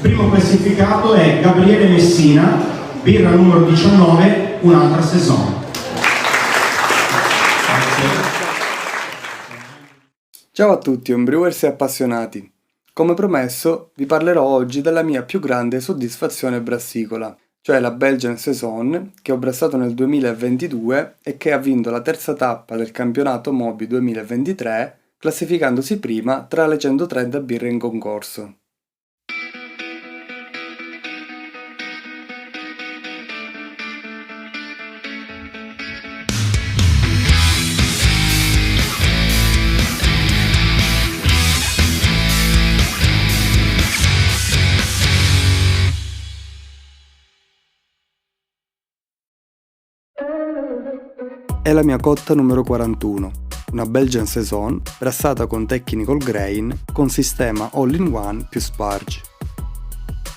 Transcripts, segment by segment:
primo classificato è Gabriele Messina, birra numero 19, un'altra saison. Ciao a tutti homebrewers e appassionati. Come promesso, vi parlerò oggi della mia più grande soddisfazione brassicola, cioè la Belgian Saison che ho brassato nel 2022 e che ha vinto la terza tappa del campionato Moby 2023, classificandosi prima tra le 130 birre in concorso. È la mia cotta numero 41, una Belgian Saison brassata con Technical Grain con sistema all-in-one più sparge.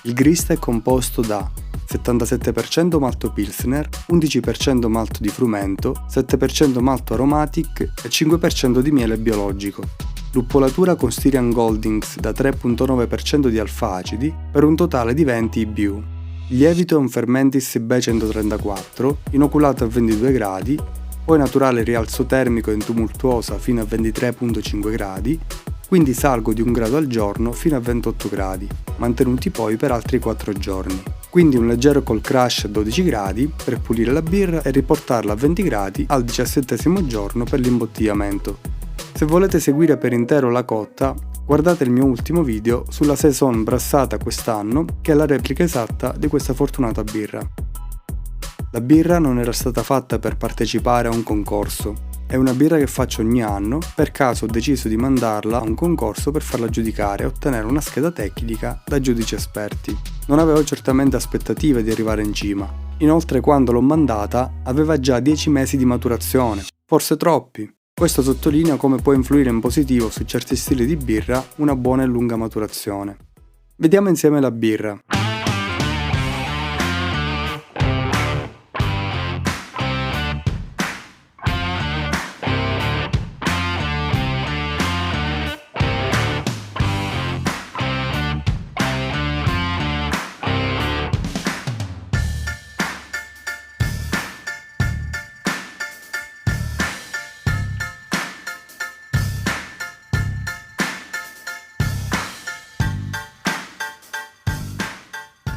Il grist è composto da 77% malto Pilsner, 11% malto di frumento, 7% malto aromatic e 5% di miele biologico. Luppolatura con Styrian Goldings da 3,9% di alfa-acidi per un totale di 20 IBU. Il lievito è un Fermentis B134, inoculato a 22 gradi, poi naturale rialzo termico in tumultuosa fino a 23,5 gradi, quindi salgo di 1 grado al giorno fino a 28 gradi, mantenuti poi per altri 4 giorni. Quindi un leggero cold crush a 12 gradi per pulire la birra e riportarla a 20 gradi al 17° giorno per l'imbottigliamento. Se volete seguire per intero la cotta, guardate il mio ultimo video sulla Saison brassata quest'anno, che è la replica esatta di questa fortunata birra. La birra non era stata fatta per partecipare a un concorso, è una birra che faccio ogni anno, per caso ho deciso di mandarla a un concorso per farla giudicare e ottenere una scheda tecnica da giudici esperti. Non avevo certamente aspettative di arrivare in cima, inoltre quando l'ho mandata aveva già 10 mesi di maturazione, forse troppi. Questo sottolinea come può influire in positivo su certi stili di birra una buona e lunga maturazione. Vediamo insieme la birra.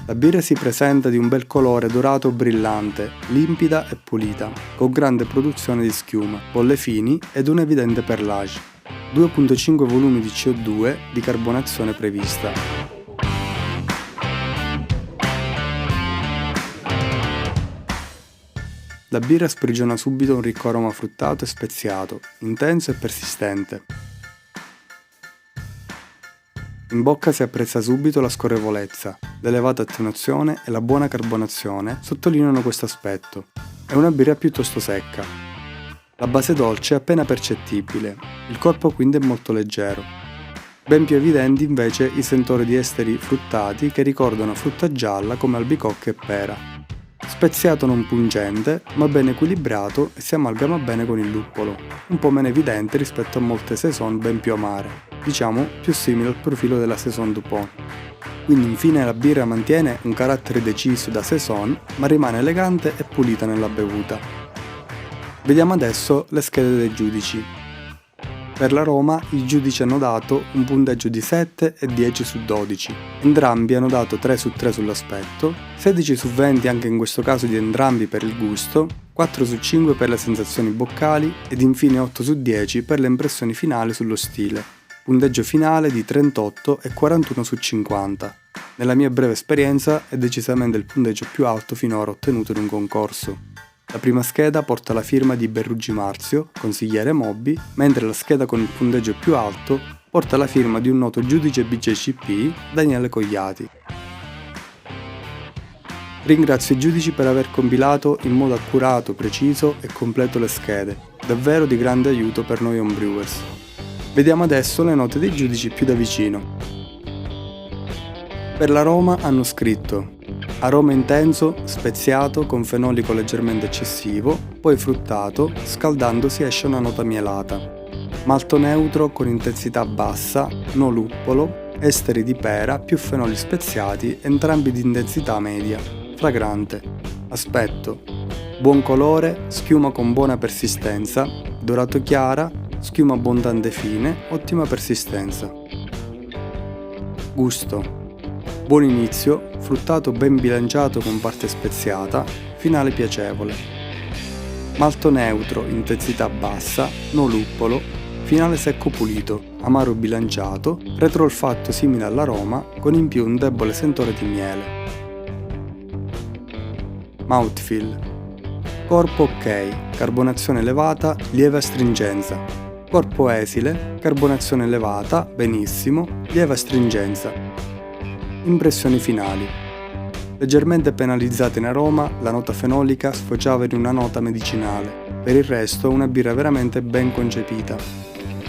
La birra si presenta di un bel colore dorato brillante, limpida e pulita, con grande produzione di schiuma, bolle fini ed un evidente perlage. 2,5 volumi di CO2 di carbonazione prevista. La birra sprigiona subito un ricco aroma fruttato e speziato, intenso e persistente. In bocca si apprezza subito la scorrevolezza, l'elevata attenuazione e la buona carbonazione sottolineano questo aspetto. È una birra piuttosto secca. La base dolce è appena percettibile, il corpo quindi è molto leggero. Ben più evidenti invece i sentori di esteri fruttati che ricordano frutta gialla come albicocche e pera. Speziato non pungente, ma ben equilibrato e si amalgama bene con il luppolo, un po' meno evidente rispetto a molte Saison ben più amare, diciamo più simile al profilo della Saison Dupont. Quindi infine la birra mantiene un carattere deciso da Saison, ma rimane elegante e pulita nella bevuta. Vediamo adesso le schede dei giudici. Per l'aroma i giudici hanno dato un punteggio di 7 e 10 su 12. Entrambi hanno dato 3 su 3 sull'aspetto, 16 su 20 anche in questo caso di entrambi per il gusto, 4 su 5 per le sensazioni boccali ed infine 8 su 10 per le impressioni finali sullo stile. Punteggio finale di 38 e 41 su 50. Nella mia breve esperienza è decisamente il punteggio più alto finora ottenuto in un concorso. La prima scheda porta la firma di Berrugi Marzio, consigliere Moby, mentre la scheda con il punteggio più alto porta la firma di un noto giudice BJCP, Daniele Cogliati. Ringrazio i giudici per aver compilato in modo accurato, preciso e completo le schede, davvero di grande aiuto per noi homebrewers. Vediamo adesso le note dei giudici più da vicino. Per l'aroma hanno scritto aroma intenso, speziato, con fenolico leggermente eccessivo, poi fruttato, scaldandosi esce una nota mielata. Malto neutro con intensità bassa, no luppolo, esteri di pera più fenoli speziati, entrambi di intensità media, fragrante, aspetto, buon colore, schiuma con buona persistenza, dorato chiara, schiuma abbondante fine, ottima persistenza. Gusto: buon inizio, fruttato ben bilanciato con parte speziata, finale piacevole. Malto neutro, intensità bassa, no luppolo, finale secco pulito, amaro bilanciato, retroolfatto simile all'aroma, con in più un debole sentore di miele. Mouthfeel: corpo ok, carbonazione elevata, lieve astringenza. Corpo esile, carbonazione elevata, benissimo, lieve astringenza. Impressioni finali: leggermente penalizzata in aroma, la nota fenolica sfociava in una nota medicinale. Per il resto una birra veramente ben concepita.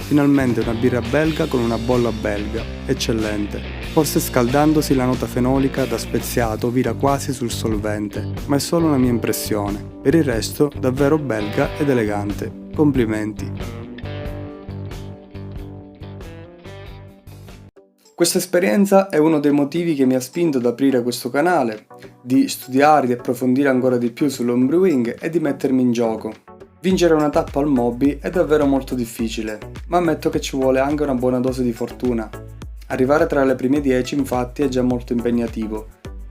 Finalmente una birra belga con una bolla belga, eccellente. Forse scaldandosi la nota fenolica da speziato vira quasi sul solvente, ma è solo una mia impressione. Per il resto davvero belga ed elegante. Complimenti. Questa esperienza è uno dei motivi che mi ha spinto ad aprire questo canale, di studiare, di approfondire ancora di più sull'homebrewing e di mettermi in gioco. Vincere una tappa al Moby è davvero molto difficile, ma ammetto che ci vuole anche una buona dose di fortuna. Arrivare tra le prime 10 infatti è già molto impegnativo,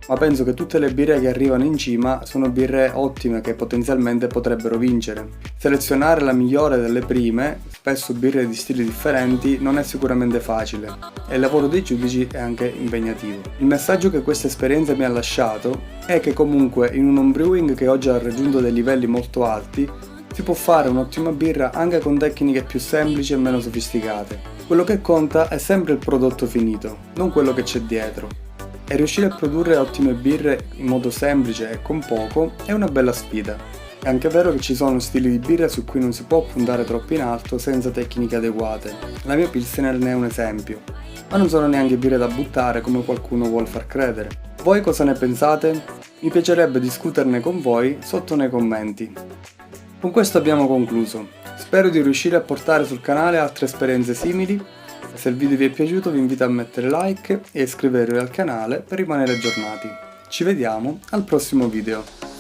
ma penso che tutte le birre che arrivano in cima sono birre ottime che potenzialmente potrebbero vincere. Selezionare la migliore delle prime, spesso birre di stili differenti, non è sicuramente facile e il lavoro dei giudici è anche impegnativo. Il messaggio che questa esperienza mi ha lasciato è che comunque in un homebrewing che oggi ha raggiunto dei livelli molto alti si può fare un'ottima birra anche con tecniche più semplici e meno sofisticate. Quello che conta è sempre il prodotto finito, non quello che c'è dietro. E riuscire a produrre ottime birre in modo semplice e con poco è una bella sfida. È anche vero che ci sono stili di birra su cui non si può puntare troppo in alto senza tecniche adeguate. La mia Pilsener ne è un esempio. Ma non sono neanche birre da buttare come qualcuno vuol far credere. Voi cosa ne pensate? Mi piacerebbe discuterne con voi sotto nei commenti. Con questo abbiamo concluso. Spero di riuscire a portare sul canale altre esperienze simili. Se il video vi è piaciuto vi invito a mettere like e iscrivervi al canale per rimanere aggiornati. Ci vediamo al prossimo video.